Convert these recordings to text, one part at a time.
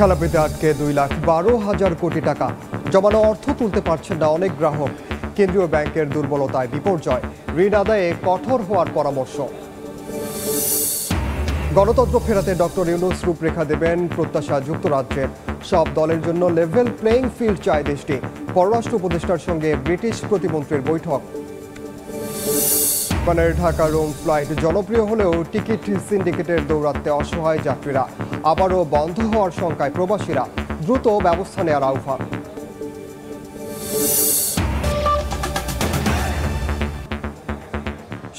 খেলাপিতে আটকে 2,12,000 কোটি টাকা। জমানো অর্থ তুলতে পারছেন না অনেক গ্রাহক। কেন্দ্রীয় ব্যাংকের দুর্বলতায় বিপর্যয়, ঋণ আদায়ে কঠোর হওয়ার পরামর্শ। গণতন্ত্র ফেরাতে ডক্টর ইউনূস রূপরেখা দেবেন প্রত্যাশা যুক্তরাজ্যের। সব দলের জন্য লেভেল প্লেইং ফিল্ড চায় দেশটি। পররাষ্ট্র উপদেষ্টার সঙ্গে ব্রিটিশ প্রতিমন্ত্রীর বৈঠক। ঢাকা রোম ফ্লাইট জনপ্রিয় হলেও টিকিট সিন্ডিকেটের দৌরাত্মে অসহায় যাত্রীরা। আবারও বন্ধ হওয়ার শঙ্কায় প্রবাসীরা। দ্রুত ব্যবস্থা নেওয়ার আহ্বান।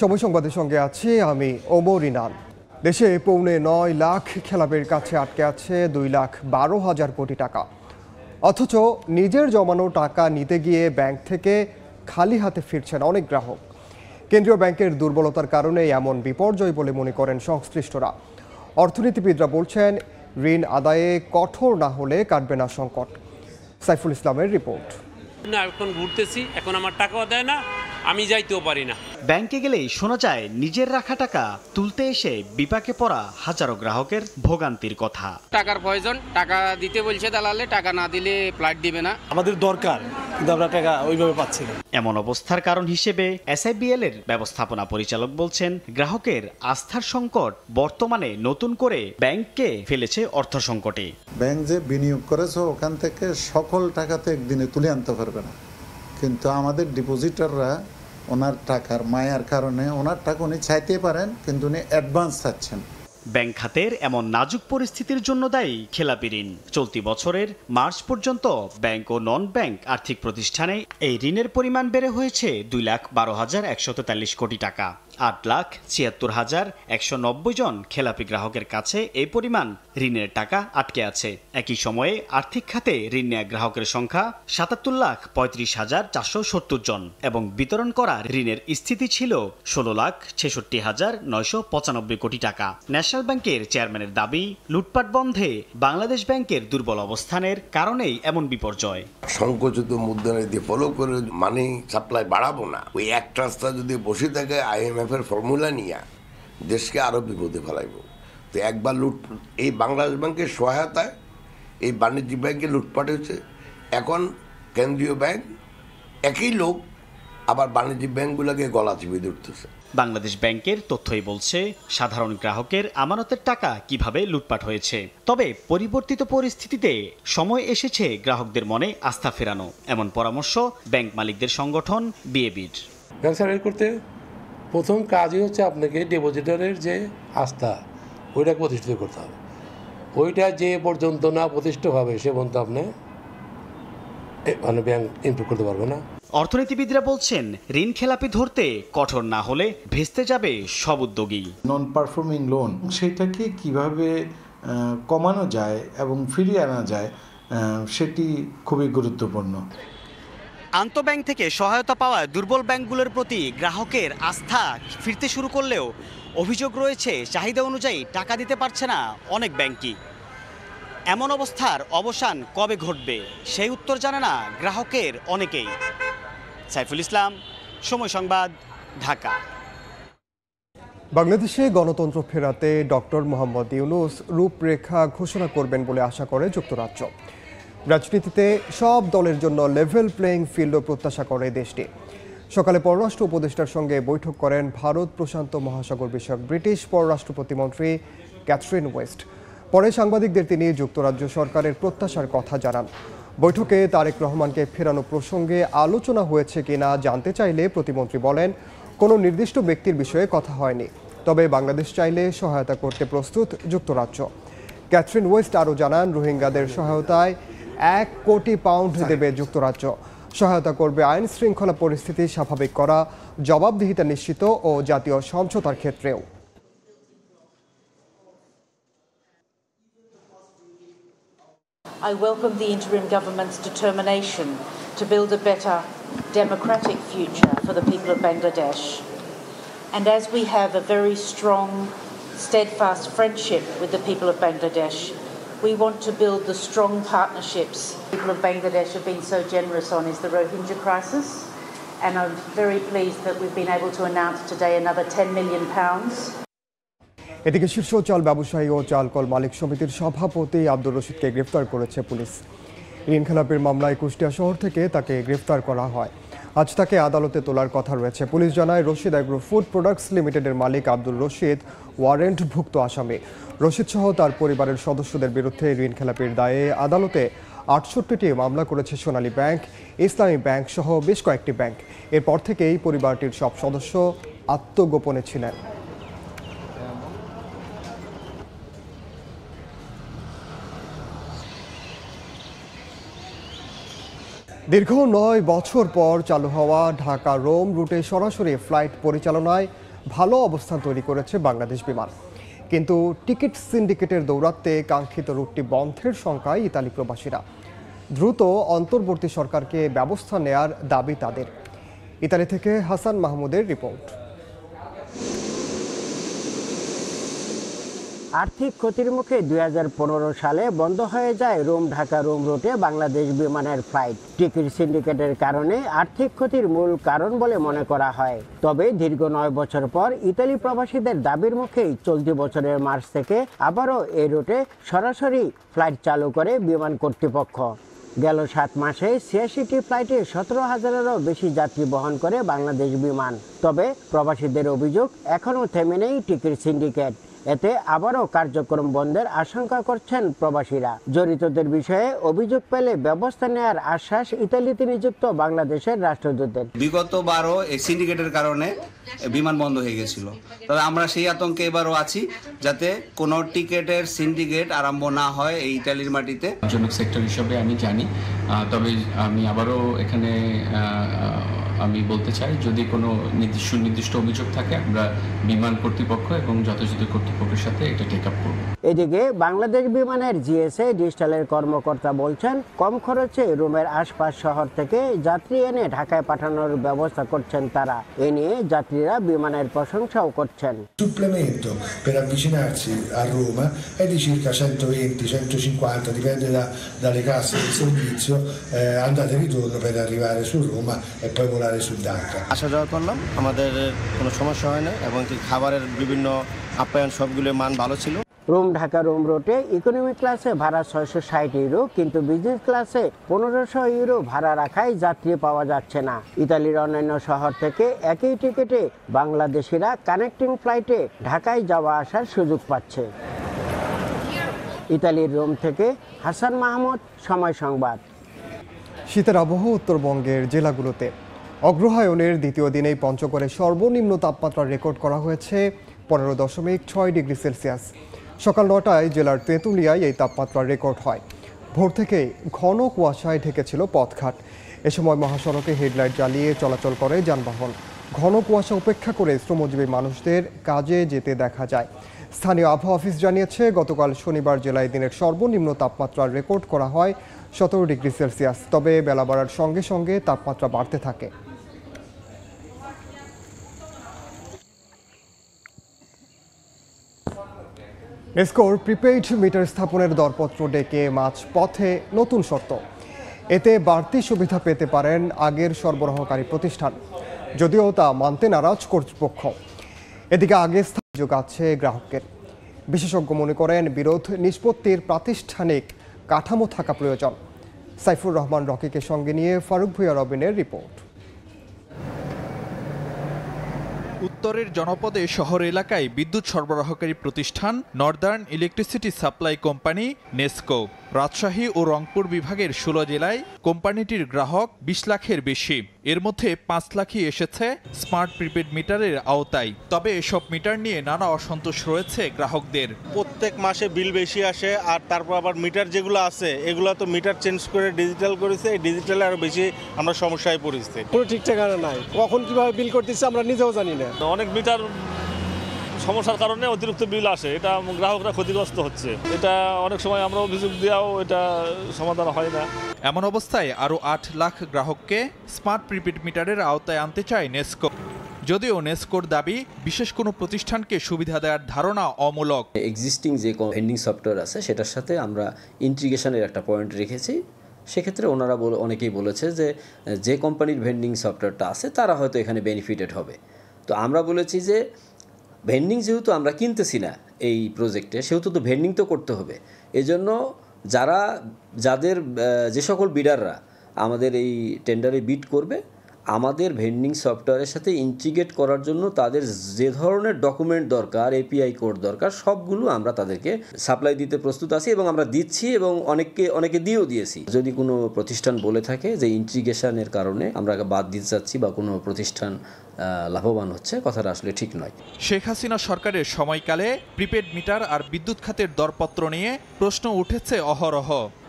সময় সংবাদের সঙ্গে আছি আমি ওমর ইনান। দেশে 9.25 লাখ খেলাপির কাছে আটকে আছে 2,12,000 কোটি টাকা। অথচ নিজের জমানো টাকা নিতে গিয়ে ব্যাংক থেকে খালি হাতে ফিরছেন অনেক গ্রাহক। কেন্দ্রীয় ব্যাংকের দুর্বলতার কারণে এমন বিপর্যয় বলে মনে করেন সংশ্লিষ্টরা। অর্থনীতিবিদরা বলছেন, ঋণ আদায়ে কঠোর না হলে কাটবে না সংকট। সাইফুল ইসলামের রিপোর্ট। এখন ঘুরতেছি, এখন আমার টাকাও দেয় না, আমি যাইতেও পারি না। ব্যাংকে গেলেই শোনা যায় নিজের রাখা টাকা তুলতে এসে বিপাকে পড়া হাজারো গ্রাহকের ভোগান্তির কথা। টাকার প্রয়োজন, টাকা দিতে বলছে দালালে, টাকা না দিলে ফ্লাইট দিবে না। আমাদের দরকার, কিন্তু আমরা টাকা ওইভাবে পাচ্ছি না। এমন অবস্থার কারণ হিসেবে SIBL এর ব্যবস্থাপনা পরিচালক বলছেন, গ্রাহকের আস্থার সংকট বর্তমানে নতুন করে ব্যাংককে ফেলেছে অর্থ সংকটে। ব্যাংক যে বিনিয়োগ করেছে ওখান থেকে সকল টাকা তো একদিনে তুলে আনতে পারবে না, কিন্তু আমাদের ডিপোজিটাররা ওনার টাকার মায়ার কারণে ওনার টাকা উনি চাইতে পারেন, কিন্তু উনি অ্যাডভান্স চাচ্ছেন। ব্যাংক খাতের এমন নাজুক পরিস্থিতির জন্য দায়ী খেলাপি ঋণ। চলতি বছরের মার্চ পর্যন্ত ব্যাংক ও নন ব্যাংক আর্থিক প্রতিষ্ঠানে এই ঋণের পরিমাণ বেড়ে হয়েছে 2,12,143 কোটি টাকা। 8,76,190 জন খেলাপি গ্রাহকের কাছে এই পরিমাণ ঋণের টাকা আটকে আছে। একই সময়ে আর্থিক খাতে ঋণ নেয়া গ্রাহকের সংখ্যা 77,35,470 জন এবং বিতরণ করা ঋণের স্থিতি ছিল 16,66,995 কোটি টাকা। ন্যাশনাল ব্যাংকের চেয়ারম্যানের দাবি, লুটপাট বন্ধে বাংলাদেশ ব্যাংকের দুর্বল অবস্থানের কারণেই এমন বিপর্যয়। সংকুচিত মুদ্রানীতি ফলো করে মানি সাপ্লাই বাড়াবো না, ওই এক রাস্তা যদি বসে থাকে IMF এর ফর্মুলা নিয়ে দেশকে আরো বিপদে ফেলাইব। তো একবার এই বাংলাদেশ ব্যাংকের সহায়তায় এই বাণিজ্যিক ব্যাংকে লুটপাট হয়েছে। এখন কেন্দ্রীয় ব্যাংক একই লোক আবার বাণিজ্যিক ব্যাংকগুলোকে গলা চিপিয়ে ধরতেছে। বাংলাদেশ ব্যাংকের তথ্যই বলছে, সাধারণ গ্রাহকের আমানতের টাকা কিভাবে লুটপাট হয়েছে। তবে পরিবর্তিত পরিস্থিতিতে সময় এসেছে গ্রাহকদের মনে আস্থা ফেরানো, এমন পরামর্শ ব্যাংক মালিকদের সংগঠন BABর। ব্যবসা করতে প্রথম কাজই হচ্ছে আপনাকে ডিপোজিটরের যে আস্থা ওইটাকে প্রতিষ্ঠিত করতে হবে। ওইটা যে পর্যন্ত না প্রতিষ্ঠিত হবে সে পর্যন্ত আপনি ব্যাংক ইমপ্রুভ করতে পারবে না। অর্থনীতিবিদরা বলছেন, ঋণ খেলাপি ধরতে কঠোর না হলে ভেস্তে যাবে সব উদ্যোগী। নন পারফর্মিং লোন সেটাকে কিভাবে কমানো যায় এবং ফিরিয়ে আনা যায় সেটি খুবই গুরুত্বপূর্ণ। আন্তঃব্যাংক থেকে সহায়তা পাওয়ায় দুর্বল ব্যাংকগুলোর প্রতি গ্রাহকের আস্থা ফিরতে শুরু করলেও অভিযোগ রয়েছে, চাহিদা অনুযায়ী টাকা দিতে পারছে না অনেক ব্যাংকই। এমন অবস্থার অবসান কবে ঘটবে সেই উত্তর জানে না গ্রাহকের অনেকেই। সাইফুল ইসলাম, সময় সংবাদ, ঢাকা। বাংলাদেশে গণতন্ত্র ফেরাতে ডক্টর মোহাম্মদ ইউনূস রূপরেখা ঘোষণা করবেন বলে আশা করে যুক্তরাজ্য। রাজনীতিতে সব দলের জন্য লেভেল প্লেইং ফিল্ডও প্রত্যাশা করে দেশটি। সকালে পররাষ্ট্র উপদেষ্টার সঙ্গে বৈঠক করেন ভারত প্রশান্ত মহাসাগর বিষয়ক ব্রিটিশ পররাষ্ট্র প্রতিমন্ত্রী ক্যাথরিন ওয়েস্ট। পরে সাংবাদিকদের তিনি যুক্তরাজ্য সরকারের প্রত্যাশার কথা জানান। বৈঠকে তারেক রহমানকে ফেরানো প্রসঙ্গে আলোচনা হয়েছে কিনা জানতে চাইলে প্রতিমন্ত্রী বলেন, কোনো নির্দিষ্ট ব্যক্তির বিষয়ে কথা হয়নি, তবে বাংলাদেশ চাইলে সহায়তা করতে প্রস্তুত যুক্তরাজ্য। ক্যাথরিন ওয়েস্ট আরও জানান, রোহিঙ্গাদের সহায়তায় 1 কোটি পাউন্ড দেবে যুক্তরাজ্য। সহায়তা করবে আইন শৃঙ্খলা পরিস্থিতি স্বাভাবিক করা, জবাবদিহিতা নিশ্চিত ও জাতীয় সমঝোতার ক্ষেত্রেও। I welcome the interim government's determination to build a better democratic future for the people of Bangladesh. And as we have a very strong, steadfast friendship with the people of Bangladesh, we want to build the strong partnerships the people of Bangladesh have been so generous on is the Rohingya crisis. And I'm very pleased that we've been able to announce today another £10 million. এদিকে শীর্ষ চাল ব্যবসায়ী ও চাল call মালিক সমিতির সভাপতি আব্দুর রশিদকে গ্রেফতার করেছে police. ঋণ খেলাপির মামলায় কুষ্টিয়া শহর থেকে তাকে গ্রেফতার করা হয়। আজ তাকে আদালতে তোলার কথা রয়েছে। পুলিশ জানায়, রশিদ অ্যাগ্রো ফুড প্রোডাক্টস লিমিটেডের মালিক আব্দুর রশিদ ওয়ারেন্টভুক্ত আসামি। রশিদ সহ তার পরিবারের সদস্যদের বিরুদ্ধে ঋণ খেলাপির দায়ে আদালতে ৬৮টি মামলা করেছে সোনালী ব্যাংক, ইসলামী ব্যাংক সহ বেশ কয়েকটি ব্যাংক। এরপর থেকেই পরিবারটির সব সদস্য আত্মগোপনে ছিলেন। দীর্ঘ ৯ বছর পর চালু হওয়া ঢাকা রোম রুটে সরাসরি ফ্লাইট পরিচালনায় ভালো অবস্থান তৈরি করেছে বাংলাদেশ বিমান। কিন্তু টিকিট সিন্ডিকেটের দৌরাত্ম্যে কাঙ্ক্ষিত রুটটি বন্ধের শঙ্কায় ইতালি প্রবাসীরা। দ্রুত অন্তর্বর্তী সরকারকে ব্যবস্থা নেয়ার দাবি তাদের। ইতালি থেকে হাসান মাহমুদের রিপোর্ট। আর্থিক ক্ষতির মুখে ২০১৫ সালে বন্ধ হয়ে যায় রোম ঢাকা রোম রুটে বাংলাদেশ বিমানের ফ্লাইট। টিকিট সিন্ডিকেটের কারণে আর্থিক ক্ষতির মূল কারণ বলে মনে করা হয়। তবে দীর্ঘ ৯ বছর পর ইতালি প্রবাসীদের দাবির মুখেই চলতি বছরের মার্চ থেকে আবারও এই রুটে সরাসরি ফ্লাইট চালু করে বিমান কর্তৃপক্ষ। গেল ৭ মাসে ৮৬টি ফ্লাইটে ১৭,০০০-এরও বেশি যাত্রী বহন করে বাংলাদেশ বিমান। তবে প্রবাসীদের অভিযোগ, এখনও থেমে নেই টিকিট সিন্ডিকেট। এতে আবারও কার্যক্রম বন্ধের আশঙ্কা করছেন প্রবাসীরা। জড়িতদের বিষয়ে অভিযোগ পেলে ব্যবস্থা নেওয়ার আশ্বাস ইতালিতে নিযুক্ত বাংলাদেশের রাষ্ট্রদূতের। বিগত বারও এই সিন্ডিকেটের কারণে বিমান বন্ধ হয়ে গেছিল। তবে আমরা সেই আতঙ্কে এবারও আছি, যাতে কোনো টিকেটের সিন্ডিকেট আরম্ভ না হয় এই ইতালির মাটিতে। জনক সেক্টর হিসাবে আমি জানি, তবে আমি আবারও এখানে আমি বলতে চাই, যদি কোনো সুনির্দিষ্ট অভিযোগ থাকে আমরা বিমান কর্তৃপক্ষ এবং যথাযথ কর্তৃপক্ষের সাথে এটা টেক আপ করব। এদিকে বাংলাদেশ বিমানের জিএসএ ডিজিটালের কর্মকর্তা বলছেন, কম খরচে রোমের আশপাশ শহর থেকে যাত্রী এনে ঢাকায় পাঠানোর ব্যবস্থা করছেন তারা। এ নিয়ে যাত্রীরা বিমানের প্রশংসাও করছেন। Supplemento per avvicinarsi a Roma è di circa 120-150, dipende dalle casse del servizio, andata e ritorno per arrivare su Roma e poi volare su Dhaka. আসা যাওয়া করলাম, আমাদের কোনো সমস্যা হয় না এবং খাবারের বিভিন্ন আপ্যায়ন সবগুলোর মান ভালো ছিল। রোম ঢাকা রোম রুটে ইকোনমি ক্লাসে ভাড়া ৬৬০ ইউরো, কিন্তু বিজনেস ক্লাসে ১৫০০ ইউরো ভাড়া রাখায় যাত্রী পাওয়া যাচ্ছে না। ইতালির অন্যান্য শহর থেকে একই টিকিটে বাংলাদেশিরা কানেক্টিং ফ্লাইটে ঢাকায় যাওয়া আসার সুযোগ পাচ্ছে। ইতালির রোম থেকে হাসান মাহমুদ, সময় সংবাদ। শীতের আবহ উত্তরবঙ্গের জেলাগুলোতে অগ্রহায়ণের দ্বিতীয় দিনেই পঞ্চগড়ে সর্বনিম্ন তাপমাত্রা রেকর্ড করা হয়েছে ১৫.৬ ডিগ্রি সেলসিয়াস। সকাল ৯টায় জেলার তেঁতুলিয়ায় এই তাপমাত্রা রেকর্ড হয়। ভোর থেকে ঘন কুয়াশায় ঢেকেছিল পথঘাট। এ সময় মহাসড়কে হেডলাইট জ্বালিয়ে চলাচল করে যানবাহন। ঘন কুয়াশা উপেক্ষা করে শ্রমজীবী মানুষদের কাজে যেতে দেখা যায়। স্থানীয় আবহাওয়া অফিস জানিয়েছে, গতকাল শনিবার জেলায় দিনের সর্বনিম্ন তাপমাত্রা রেকর্ড করা হয় ১৭ ডিগ্রি সেলসিয়াস। তবে বেলা বাড়ার সঙ্গে সঙ্গে তাপমাত্রা বাড়তে থাকে। নেসকোর প্রিপেইড মিটার স্থাপনের দরপত্র ডেকে মাঝপথে নতুন শর্ত। এতে বাড়তি সুবিধা পেতে পারেন আগের সরবরাহকারী প্রতিষ্ঠান, যদিও তা মানতে নারাজ কর্তৃপক্ষ। এদিকে আগে যোগ আছে গ্রাহকের। বিশেষজ্ঞ মনে করেন, বিরোধ নিষ্পত্তির প্রাতিষ্ঠানিক কাঠামো থাকা প্রয়োজন। সাইফুর রহমান রকিকে সঙ্গে নিয়ে ফারুক ভুঁইয়া রবিনের রিপোর্ট। উত্তরের জনপদে শহর এলাকায় বিদ্যুৎ সরবরাহকারী প্রতিষ্ঠান Northern Electricity Supply Company NESCO. Rajshahi ও রংপুর বিভাগের ১৬ জেলায় কোম্পানিটির গ্রাহক ২০ লাখের বেশি। এর মধ্যে ৫ লাখই এসেছে স্মার্ট প্রিপেড মিটারের আওতায়। তবে এসব মিটার নিয়ে নানা অসন্তোষ রয়েছে গ্রাহকদের। প্রত্যেক মাসে বিল বেশি আসে, আর তারপর আবার মিটার যেগুলো আছে এগুলো তো মিটার চেঞ্জ করে ডিজিটাল করেছে, এই ডিজিটালে আরও বেশি আমরা সমস্যায় পড়েছি। কোনো ঠিক ঠিকানা নাই, কখন কিভাবে বিল করতেছে আমরা নিজেও জানি না। অনেক মিটার সমস্যার কারণে অতিরিক্ত বিল আসে, এটা গ্রাহকরা ক্ষতিগ্রস্ত হচ্ছে। এটা অনেক সময় আমরা অভিযোগ দিয়েও এটা সমাধান হয় না। এমন অবস্থায় আরও ৮ লাখ গ্রাহককে স্মার্ট প্রিপেড মিটারের আওতায় আনতে চায় নেসকো। যদিও নেসকোর দাবি, বিশেষ কোনো প্রতিষ্ঠানকে সুবিধা দেওয়ার ধারণা অমূলক। এক্সিস্টিং যে ভেন্ডিং সফটওয়্যার আছে সেটার সাথে আমরা ইন্টিগ্রেশনের একটা পয়েন্ট রেখেছি। সেক্ষেত্রে ওনারা অনেকেই বলেছে যে কোম্পানির ভেন্ডিং সফটওয়্যারটা আছে তারা হয়তো এখানে বেনিফিটেড হবে। তো আমরা বলেছি যে ভেন্ডিং যেহেতু আমরা কিনতেছি না, এই প্রজেক্টে, সেহেতু তো ভেন্ডিং তো করতে হবে। এজন্য যে সকল বিডাররা আমাদের এই টেন্ডারে বিড করবে, আমাদের ভেন্ডিং সফটওয়্যারের সাথে ইন্টিগ্রেট করার জন্য তাদের যে ধরনের ডকুমেন্ট দরকার, এপিআই কোড দরকার, সবগুলো আমরা তাদেরকে সাপ্লাই দিতে প্রস্তুত আছি এবং আমরা দিচ্ছি এবং অনেকে দিয়েও দিয়েছি। যদি কোনো প্রতিষ্ঠান বলে থাকে যে ইন্টিগ্রেশনের কারণে আমরা বাদ দিতে চাচ্ছি বা কোনো প্রতিষ্ঠান লাভবান হচ্ছে, কথাটা আসলে ঠিক নয়। শেখ হাসিনা সরকারের সময়কালে প্রিপেড মিটার আর বিদ্যুৎ খাতের দরপত্র নিয়ে প্রশ্ন উঠেছে অহরহ।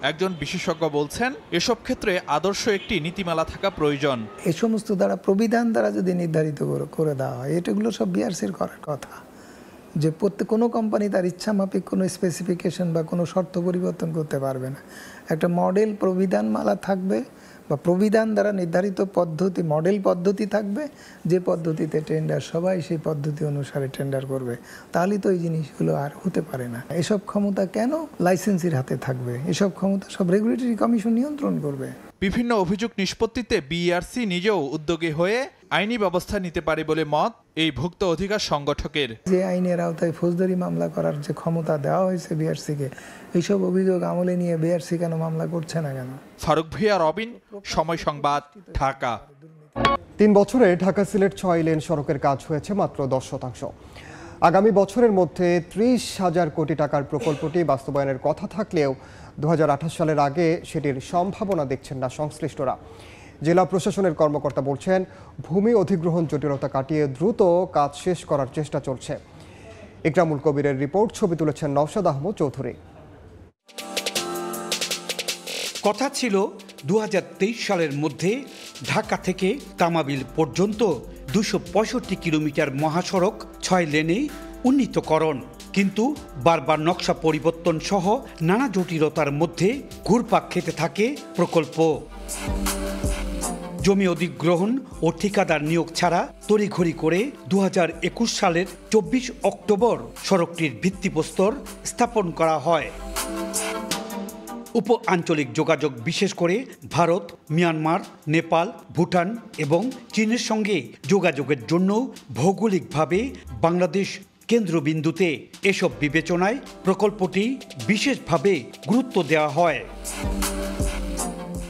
একজন বিশেষজ্ঞ বলছেন, এসব ক্ষেত্রে আদর্শ একটি নীতিমালা থাকা প্রয়োজন। এই সমস্ত দ্বারা প্রবিধান দ্বারা যদি নির্ধারিত করে দেওয়া হয়, এটাগুলো সব বিআরসির করার কথা, যে কোনো কোম্পানি তার ইচ্ছা মাফিক কোনো স্পেসিফিকেশন বা কোনো শর্ত পরিবর্তন করতে পারবে না। একটা মডেল প্রবিধানমালা থাকবে বা প্রবিধান দ্বারা নির্ধারিত পদ্ধতি, মডেল পদ্ধতি থাকবে, যে পদ্ধতিতে টেন্ডার সবাই সেই পদ্ধতি অনুসারে টেন্ডার করবে। তাহলে তো এই জিনিসগুলো আর হতে পারে না। এসব ক্ষমতা কেন লাইসেন্সির হাতে থাকবে? এসব ক্ষমতা সব রেগুলেটরি কমিশন নিয়ন্ত্রণ করবে। বিভিন্ন অভিযোগ নিষ্পত্তিতে বিইআরসি নিজেও উদ্যোগী হয়ে আইনি ব্যবস্থা নিতে পারে বলে মত এই ভুক্ত অধিকার সংগঠকের। যে আইনের আওতায় ফৌজদারি মামলা করার যে ক্ষমতা দেওয়া হয়েছে বিআরসিকে, এইসব অভিযোগ আমলে নিয়ে বিআরসি কেন মামলা করছে না কেন? ফারুক ভূঁইয়া, রবিন, সময় সংবাদ, ঢাকা। 3 বছরে ঢাকা সিলেট 6 লেন সড়কের কাজ হয়েছে মাত্র 10%। আগামী বছরের মধ্যে 30,000 কোটি টাকার প্রকল্পটি বাস্তবায়নের কথা থাকলেও 2028 সালের আগে সেটির সম্ভাবনা দেখছেন না সংশ্লিষ্টরা। জেলা প্রশাসনের কর্মকর্তা বলছেন, ভূমি অধিগ্রহণ জটিলতা কাটিয়ে দ্রুত কাজ শেষ করার চেষ্টা চলছে। ইকরামুল কবিরের রিপোর্ট, ছবি তুলেছেন নওশাদ আহমদ চৌধুরী। কথা ছিল 2023 সালের মধ্যে ঢাকা থেকে তামাবিল পর্যন্ত 265 কিলোমিটার মহাসড়ক 6 লেনে উন্নীতকরণ, কিন্তু বারবার নকশা পরিবর্তন সহ নানা জটিলতার মধ্যে ঘুরপাক খেতে থাকে প্রকল্প। জমি অধিগ্রহণ ও ঠিকাদার নিয়োগ ছাড়া তড়িঘড়ি করে 2021 সালের 24 অক্টোবর সড়কটির ভিত্তিপ্রস্তর স্থাপন করা হয়। উপ আঞ্চলিক যোগাযোগ, বিশেষ করে ভারত, মিয়ানমার, নেপাল, ভুটান এবং চীনের সঙ্গে যোগাযোগের জন্য ভৌগোলিকভাবে বাংলাদেশ কেন্দ্রবিন্দুতে। এসব বিবেচনায় প্রকল্পটি বিশেষভাবে গুরুত্ব দেওয়া হয়।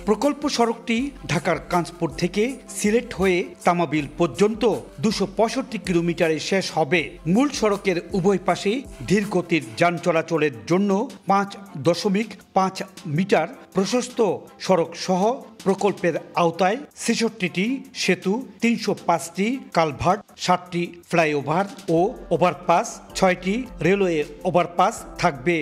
প্রকল্প সড়কটি ঢাকার কাঁচপুর থেকে সিলেট হয়ে তামাবিল পর্যন্ত 265 কিলোমিটারে শেষ হবে। মূল সড়কের উভয় পাশে ধীরগতির যান চলাচলের জন্য 5.5 মিটার প্রশস্ত সড়ক সহ প্রকল্পের আওতায় 66টি সেতু, 305টি কালভার্ট, 7টি ফ্লাইওভার ও ওভারপাস, 6টি রেলওয়ে ওভারপাস থাকবে।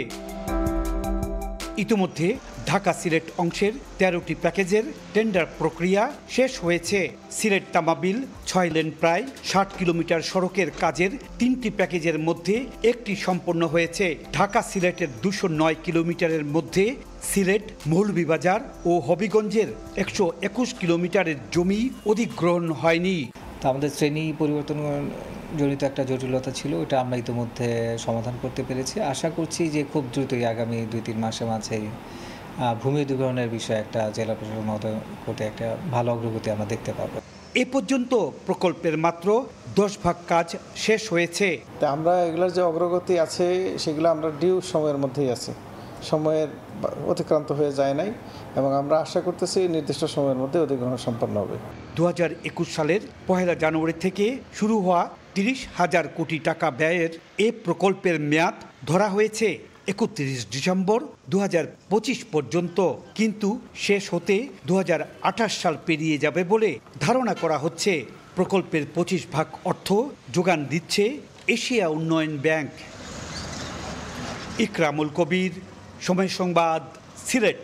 ইতিমধ্যে ঢাকা সিলেট অংশের 13টি প্যাকেজের টেন্ডার প্রক্রিয়া শেষ হয়েছে। সিলেট তামাবিল 6 লেন প্রায় 60 কিলোমিটার সড়কের কাজের 3টি প্যাকেজের মধ্যে একটি সম্পন্ন হয়েছে। ঢাকা সিলেটের 209 কিলোমিটারের মধ্যে সিলেট, মৌলভীবাজার ও হবিগঞ্জের 121 কিলোমিটারের জমি অধিগ্রহণ হয়নি। আমাদের শ্রেণী পরিবর্তন জনিত একটা জটিলতা ছিল, ওটা আমরা ইতিমধ্যে সমাধান করতে পেরেছি। আশা করছি যে খুব দ্রুতই আগামী 2-3 মাসের মাঝেই ভূমি অধিগ্রহণের বিষয়ে একটা জেলা প্রশাসন মহোদয় করতে একটা ভালো অগ্রগতি আমরা দেখতে পাবো। এ পর্যন্ত প্রকল্পের মাত্র 10 ভাগ কাজ শেষ হয়েছে। তা আমরা এগুলোর যে অগ্রগতি আছে সেগুলো আমরা ডিউ সময়ের মধ্যেই আছে, সময়ের অতিক্রান্ত হয়ে যায় নাই এবং আমরা আশা করতেছি নির্দিষ্ট সময়ের মধ্যে অধিগ্রহণ সম্পন্ন হবে। 2021 সালের 1 জানুয়ারি থেকে শুরু হওয়া 30,000 কোটি টাকা ব্যয়ের এ প্রকল্পের মেয়াদ ধরা হয়েছে 31 ডিসেম্বর 2025 পর্যন্ত, কিন্তু শেষ হতে 2028 সাল পেরিয়ে যাবে বলে ধারণা করা হচ্ছে। প্রকল্পের 25 ভাগ অর্থ যোগান দিচ্ছে এশিয়া উন্নয়ন ব্যাংক। ইকরামুল কবির, সময় সংবাদ, সিলেট।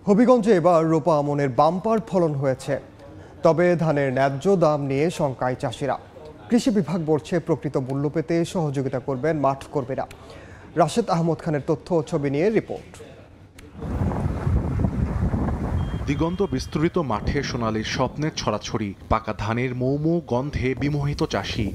হবিগঞ্জে এবার রোপা আমনের বাম্পার ফলন হয়েছে, তবে ধানের ন্যায্য দাম নিয়ে শঙ্কায় চাষিরা। কৃষি বিভাগ বলছে প্রকৃত মূল্য পেতে সহযোগিতা করবেন মাঠ কর্মীরা। রাশেদ আহমদ খানের তথ্য ও ছবি নিয়ে রিপোর্ট। দিগন্ত বিস্তৃত মাঠে সোনালির স্বপ্নের ছড়াছড়ি, পাকা ধানের মৌ মৌ গন্ধে বিমোহিত চাষি।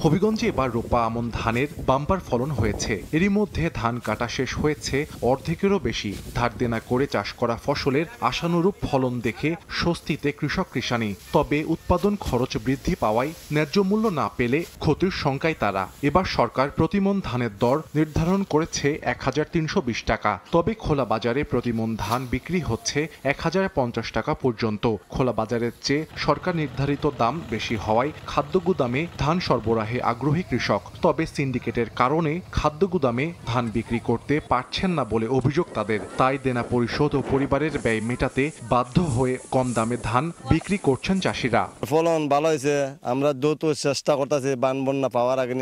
হবিগঞ্জে এবার রোপা আমন ধানের বাম্পার ফলন হয়েছে। এরই মধ্যে ধান কাটা শেষ হয়েছে অর্ধেকেরও বেশি। ধার দেনা করে চাষ করা ফসলের আশানুরূপ ফলন দেখে স্বস্তিতে কৃষক কৃষানি। তবে উৎপাদন খরচ বৃদ্ধি পাওয়ায় ন্যায্য মূল্য না পেলে ক্ষতির শঙ্কায় তারা। এবার সরকার প্রতিমন ধানের দর নির্ধারণ করেছে 1320 টাকা। তবে খোলা বাজারে প্রতিমন ধান বিক্রি হচ্ছে 1050 টাকা পর্যন্ত। খোলা বাজারের চেয়ে সরকার নির্ধারিত দাম বেশি হওয়ায় খাদ্য গুদামে ধান সরবরাহে আগ্রহী কৃষক। তবে সিন্ডিকেটের কারণে খাদ্য গুদামে ধান বিক্রি করতে পারছেন না বলে অভিযোগ তাদের। তাই দেনা পরিশোধ ও পরিবারের ব্যয় মেটাতে বাধ্য হয়ে কম দামে ধান বিক্রি করছেন চাষিরা। ফলন ভালো হয়েছে, আমরা দ্রুত চেষ্টা করতেছি বান বন্যা পাওয়ার আগে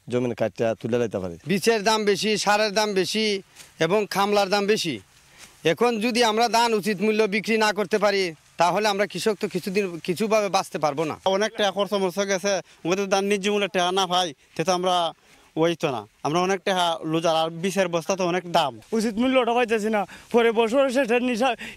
জমিন কাটতে তুলে লাইতে পারি। বীজের দাম বেশি, সারের দাম বেশি এবং খামলার দাম বেশি। এখন যদি আমরা ধান উচিত মূল্য বিক্রি না করতে পারি তাহলে আমরা কৃষক তো কিছুভাবে বাঁচতে পারবো না। অনেক টাকা খরচ মরছে গেছে, ওদের ধান ন্যায্য মূল্যে টাকা না পাই তো আমরা ওই তো না, আমরা অনেক টাকা লুজার। আর বিষের বস্তা তো অনেক দাম, উচিত মূল্যটা পাইতেছি না। পরে বছর শেষের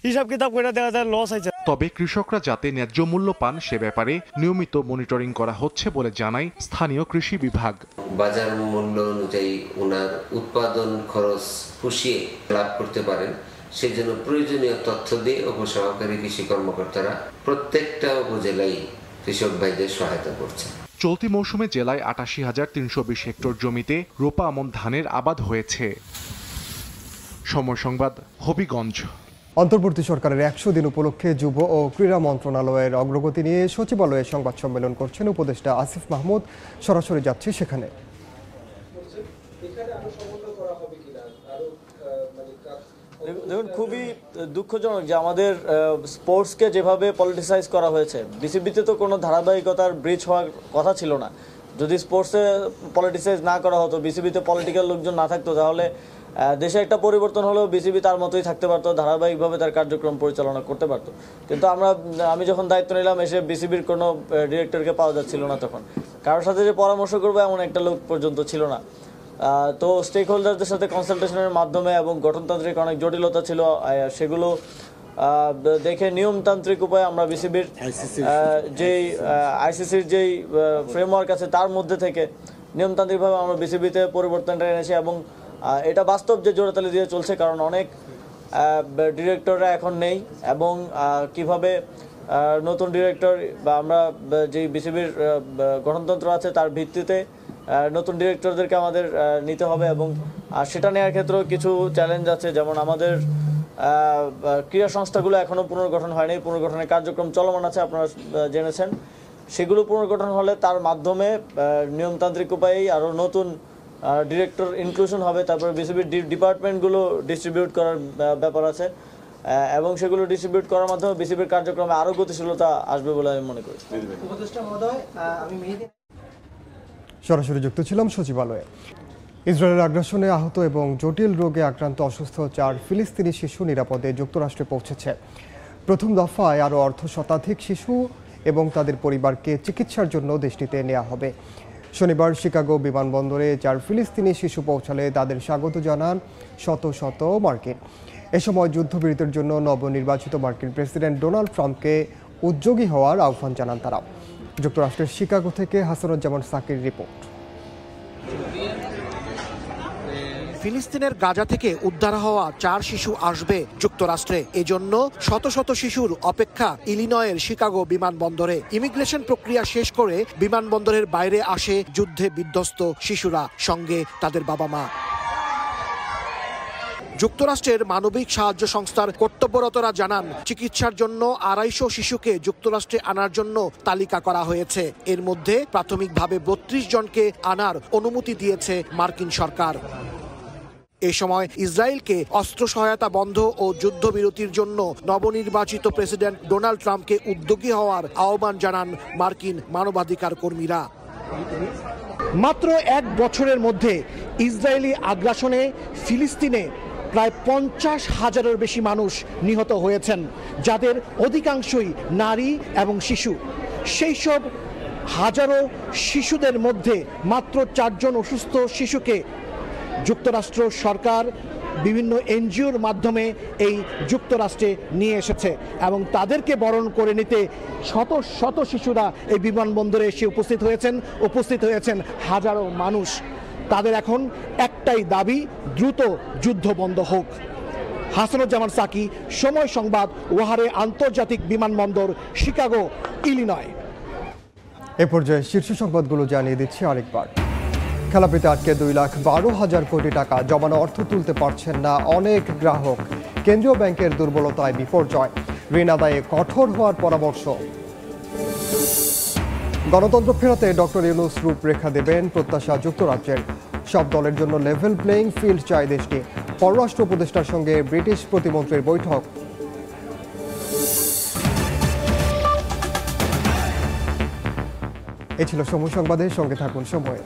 হিসাব কিতাব করে দেখা যায় লস হয়েছে। তবে কৃষকরা যাতে ন্যায্য মূল্য পান সে ব্যাপারে নিয়মিত মনিটরিং করা হচ্ছে বলে জানায় স্থানীয় কৃষি বিভাগ। বাজার মূল্য অনুযায়ী ওনার উৎপাদন খরচ পুষিয়ে লাভ করতে পারেন সেজন্য প্রয়োজনীয় তথ্য দিয়ে উপসহকারী কৃষি কর্মকর্তারা প্রত্যেকটা উপজেলায় কৃষক ভাইদের সহায়তা করছে। চলতি মৌসুমে জেলায় 88,320 হেক্টর জমিতে রোপা আমন ধানের আবাদ হয়েছে। সময় সংবাদ, হবিগঞ্জ। অন্তর্বর্তী সরকারের 100 দিন উপলক্ষে যুব ও ক্রীড়া মন্ত্রণালয়ের অগ্রগতি নিয়ে সচিবালয়ে সংবাদ সম্মেলন করছেন উপদেষ্টা আসিফ মাহমুদ। সরাসরি যাচ্ছে সেখানে। দেখুন, খুবই দুঃখজনক যে আমাদের স্পোর্টসকে যেভাবে পলিটিসাইজ করা হয়েছে। বিসিবিতে তো কোনো ধারাবাহিকতার ব্রিজ হওয়ার কথা ছিল না। যদি স্পোর্টসে পলিটিসাইজ না করা হতো, বিসিবিতে পলিটিক্যাল লোকজন না থাকতো, তাহলে দেশে একটা পরিবর্তন হলেও বিসিবি তার মতোই থাকতে পারতো, ধারাবাহিকভাবে তার কার্যক্রম পরিচালনা করতে পারতো। কিন্তু আমি যখন দায়িত্ব নিলাম এসে বিসিবির কোনো ডিরেক্টরকে পাওয়া যাচ্ছিল না। তখন কারোর সাথে যে পরামর্শ করবো এমন একটা লোক পর্যন্ত ছিল না। তো স্টেক হোল্ডারদের সাথে কনসালটেশনের মাধ্যমে এবং গঠনতান্ত্রিক অনেক জটিলতা ছিল, সেগুলো দেখে নিয়মতান্ত্রিক উপায়ে আমরা বিসিবির যেই আইসিসির যেই ফ্রেমওয়ার্ক আছে তার মধ্যে থেকে নিয়মতান্ত্রিকভাবে আমরা বিসিবিতে পরিবর্তনটা এনেছি। এবং এটা বাস্তব যে জোড়াতালি দিয়ে চলছে, কারণ অনেক ডিরেক্টররা এখন নেই এবং কিভাবে নতুন ডিরেক্টর বা আমরা যেই বিসিবির গঠনতন্ত্র আছে তার ভিত্তিতে নতুন ডিরেক্টরদেরকে আমাদের নিতে হবে। এবং সেটা নেওয়ার ক্ষেত্রেও কিছু চ্যালেঞ্জ আছে, যেমন আমাদের ক্রীড়া সংস্থাগুলো এখনও পুনর্গঠন হয়নি, পুনর্গঠনের কার্যক্রম চলমান আছে, আপনারা জেনেছেন। সেগুলো পুনর্গঠন হলে তার মাধ্যমে নিয়মতান্ত্রিক উপায়েই আরও নতুন ডিরেক্টর ইনক্লুশন হবে। তারপরে বিসিবির ডিপার্টমেন্টগুলো ডিস্ট্রিবিউট করার ব্যাপার আছে এবং সেগুলো ডিস্ট্রিবিউট করার মাধ্যমে বিসিবির কার্যক্রমে আরও গতিশীলতা আসবে বলে আমি মনে করি। সরাসরি যুক্ত ছিলাম সচিবালয়ে। ইসরায়েলের আগ্রাসনে আহত এবং জটিল রোগে আক্রান্ত অসুস্থ 4 ফিলিস্তিনি শিশু নিরাপদে যুক্তরাষ্ট্রে পৌঁছেছে। প্রথম দফায় আরও অর্ধশতাধিক শিশু এবং তাদের পরিবারকে চিকিৎসার জন্য দেশটিতে নেওয়া হবে। শনিবার শিকাগো বিমানবন্দরে 4 ফিলিস্তিনি শিশু পৌঁছালে তাদের স্বাগত জানান শত শত মার্কিন। এ সময় যুদ্ধবিরতির জন্য নবনির্বাচিত মার্কিন প্রেসিডেন্ট ডোনাল্ড ট্রাম্পকে উদ্যোগী হওয়ার আহ্বান জানান তারা। যুক্তরাষ্ট্রের শিকাগো থেকে হাসানুজ্জামান সাকির রিপোর্ট। ফিলিস্তিনের গাজা থেকে উদ্ধার হওয়া 4 শিশু আসবে যুক্তরাষ্ট্রে। এজন্য শত শত শিশুর অপেক্ষা ইলিনয়ের শিকাগো বিমানবন্দরে। ইমিগ্রেশন প্রক্রিয়া শেষ করে বিমানবন্দরের বাইরে আসে যুদ্ধে বিধ্বস্ত শিশুরা, সঙ্গে তাদের বাবা মা। যুক্তরাষ্ট্রের মানবিক সাহায্য সংস্থার কর্তব্যরতরা জানান, চিকিৎসার জন্য 250 শিশুকে যুক্তরাষ্ট্রে আনার জন্য তালিকা করা হয়েছে। এর মধ্যে প্রাথমিকভাবে 32 জনকে আনার অনুমতি দিয়েছে মার্কিন সরকার। এ সময় ইসরায়েলকে অস্ত্র সহায়তা বন্ধ ও যুদ্ধবিরতির জন্য নবনির্বাচিত প্রেসিডেন্ট ডোনাল্ড ট্রাম্পকে উদ্যোগী হওয়ার আহ্বান জানান মার্কিন মানবাধিকার কর্মীরা। মাত্র 1 বছরের মধ্যে ইসরায়েলি আগ্রাসনে ফিলিস্তিনে প্রায় 50,000-এর বেশি মানুষ নিহত হয়েছেন, যাদের অধিকাংশই নারী এবং শিশু। সেই সব হাজারো শিশুদের মধ্যে মাত্র 4 জন অসুস্থ শিশুকে যুক্তরাষ্ট্র সরকার বিভিন্ন এনজিওর মাধ্যমে এই যুক্তরাষ্ট্রে নিয়ে এসেছে এবং তাদেরকে বরণ করে নিতে শত শত শিশুরা এই বিমানবন্দরে এসে উপস্থিত হয়েছেন হাজারো মানুষ। তাদের এখন একটাই দাবি, দ্রুত যুদ্ধ বন্ধ হোক। হাসানুজ্জামান সাকি, সময় সংবাদ, ওয়াহারে আন্তর্জাতিক বিমানবন্দর, শিকাগো, ইলিনয়। এ পর্যায়ে শীর্ষ সংবাদগুলো জানিয়ে দিচ্ছি আরেকবার। খেলাপিতে আটকে 2,12,000 কোটি টাকা জমানো অর্থ তুলতে পারছেন না অনেক গ্রাহক। কেন্দ্রীয় ব্যাংকের দুর্বলতায় বিপর্যয়, ঋণ আদায়ে কঠোর হওয়ার পরামর্শ। গণতন্ত্র ফেরাতে ডক্টর ইউনূস রূপরেখা দেবেন প্রত্যাশা যুক্তরাজ্যের। সব দলের জন্য লেভেল প্লেইং ফিল্ড চায় দেশটি। পররাষ্ট্র উপদেষ্টার সঙ্গে ব্রিটিশ প্রতিমন্ত্রীর বৈঠক। এ ছিল সময় সংবাদের সঙ্গে থাকুন সময়ে।